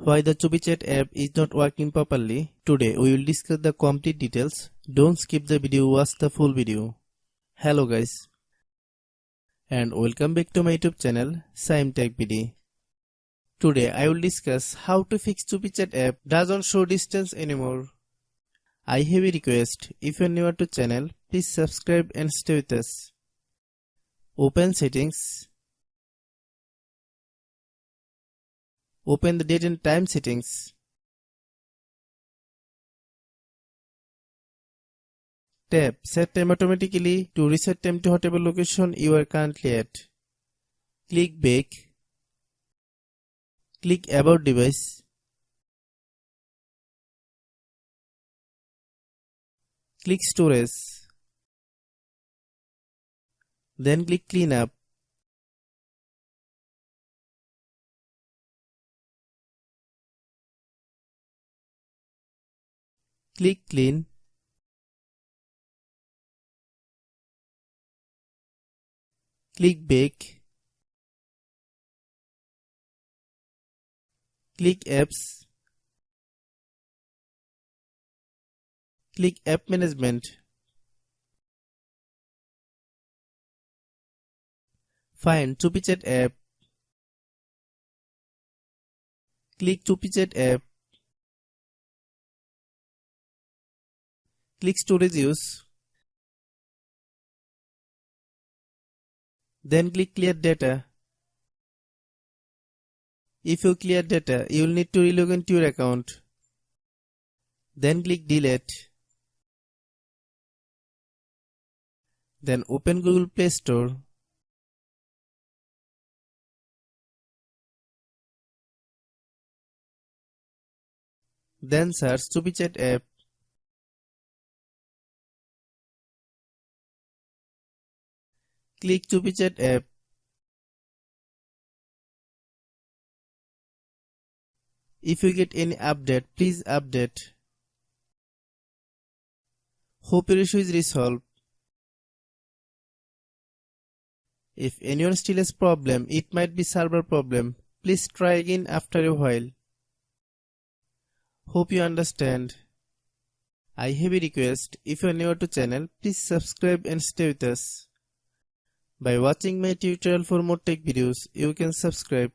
Why the CUPI chat app is not working properly? Today we will discuss the complete details. Don't skip the video, watch the full video. Hello guys, and welcome back to my YouTube channel Shaem Tech BD. Today I will discuss how to fix CUPI chat app doesn't show distance anymore. I have a request. If you are new to channel, please subscribe and stay with us. Open settings. Open the date and time settings. Tap Set Time automatically to reset time to whatever location you are currently at. Click Back. Click About Device. Click Storage. Then click Cleanup. Click Clean. Click Back. Click Apps. Click App Management. Find CUPI chat app. Click CUPI chat app. Click Storage Use. Then click Clear Data. If you clear data, you will need to relog into your account. Then click Delete. Then open Google Play Store. Then search CUPI chat app. Click CUPI chat app. If you get any update, please update. Hope your issue is resolved. If anyone still has problem, it might be server problem. Please try again after a while. Hope you understand. I have a request. If you are new to channel, please subscribe and stay with us. By watching my tutorial for more tech videos, you can subscribe.